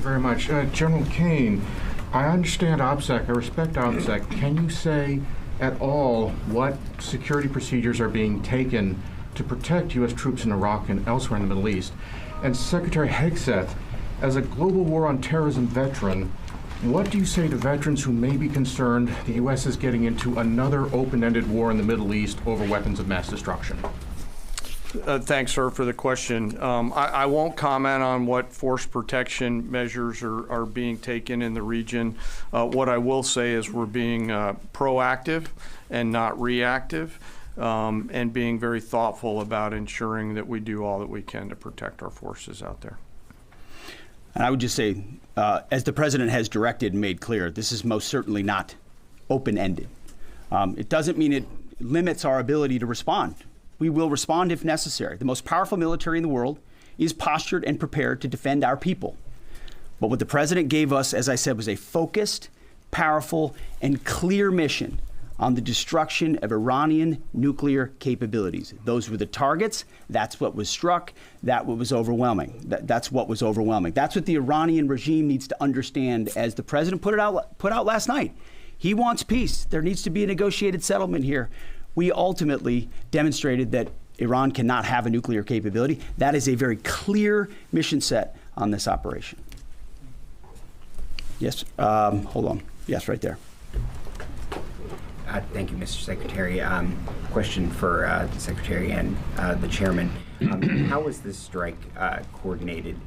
very much. General Kane, I understand OPSEC, I respect OPSEC. Can you say at all what security procedures are being taken to protect U.S. troops in Iraq and elsewhere in the Middle East? And Secretary Hegseth, as a global war on terrorism veteran, what do you say to veterans who may be concerned the U.S. is getting into another open-ended war in the Middle East over weapons of mass destruction? Thanks, sir, for the question. I won't comment on what force protection measures are being taken in the region. What I will say is we're being proactive and not reactive, and being very thoughtful about ensuring that we do all that we can to protect our forces out there. And I would just say, as the President has directed and made clear, this is most certainly not open-ended. It doesn't mean it limits our ability to respond. We will respond if necessary. The most powerful military in the world is postured and prepared to defend our people. But what the President gave us, as I said, was a focused, powerful, and clear mission on the destruction of Iranian nuclear capabilities. Those were the targets. That's what was struck. That's what was overwhelming. That's what was overwhelming. That's what the Iranian regime needs to understand, as the President put out last night. He wants peace. There needs to be a negotiated settlement here. We ultimately demonstrated that Iran cannot have a nuclear capability. That is a very clear mission set on this operation. Yes, hold on. Yes, right there. Thank you, Mr. Secretary. Question for the Secretary and the Chairman. How was this strike coordinated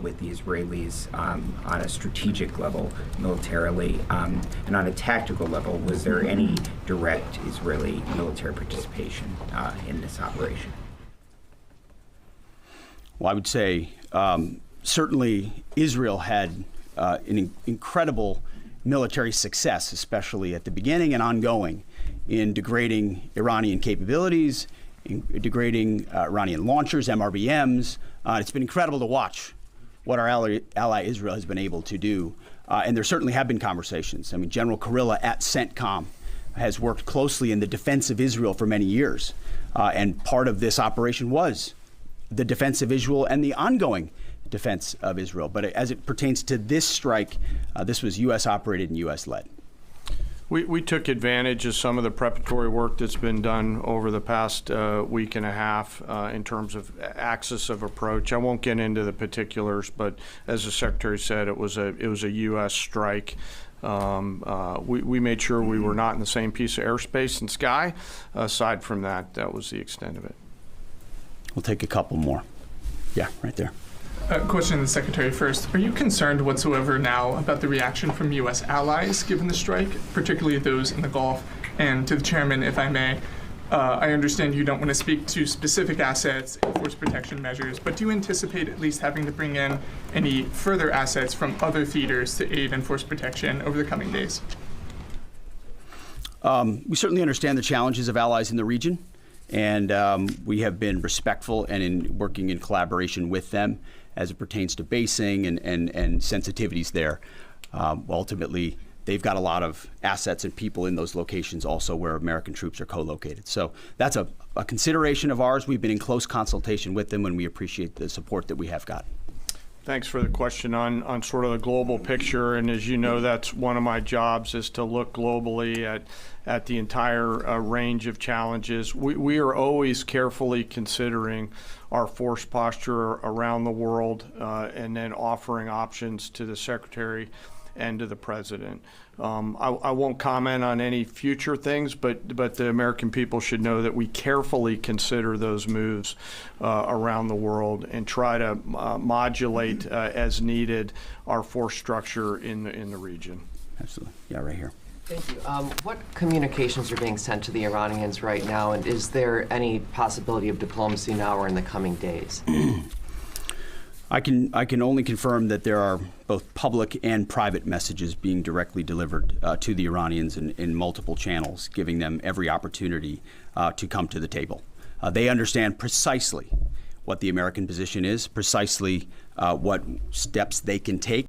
with the Israelis on a strategic level, militarily, and on a tactical level? Was there any direct Israeli military participation in this operation? Well, I would say certainly Israel had an incredible military success, especially at the beginning and ongoing, in degrading Iranian capabilities, in degrading Iranian launchers, MRBMs. It's been incredible to watch what our ally Israel has been able to do. And there certainly have been conversations. I mean, General Kurilla at CENTCOM has worked closely in the defense of Israel for many years. And part of this operation was the defense of Israel and the ongoing defense of Israel. But as it pertains to this strike, this was U.S. operated and U.S. led. We took advantage of some of the preparatory work that's been done over the past week and a half in terms of axis of approach. I won't get into the particulars, but as the Secretary said, it was a U.S. strike. We made sure we were not in the same piece of airspace and sky. Aside from that, that was the extent of it. We'll take a couple more. Yeah, right there. Question to the Secretary first. Are you concerned whatsoever now about the reaction from U.S. allies given the strike, particularly those in the Gulf? And to the Chairman, if I may, I understand you don't want to speak to specific assets and force protection measures, but do you anticipate at least having to bring in any further assets from other theaters to aid in force protection over the coming days? We certainly understand the challenges of allies in the region, and we have been respectful and in working in collaboration with them as it pertains to basing and sensitivities there. Ultimately, they've got a lot of assets and people in those locations also where American troops are co-located. So that's a consideration of ours. We've been in close consultation with them, and we appreciate the support that we have got. Thanks for the question on sort of the global picture. And as you know, that's one of my jobs, is to look globally at the entire range of challenges. We are always carefully considering our force posture around the world and then offering options to the Secretary and to the President. I won't comment on any future things, but the American people should know that we carefully consider those moves around the world and try to modulate as needed our force structure in the region. Absolutely. Yeah, right here. Thank you. What communications are being sent to the Iranians right now, and is there any possibility of diplomacy now or in the coming days? I can only confirm that there are both public and private messages being directly delivered to the Iranians in multiple channels, giving them every opportunity to come to the table. They understand precisely what the American position is, precisely what steps they can take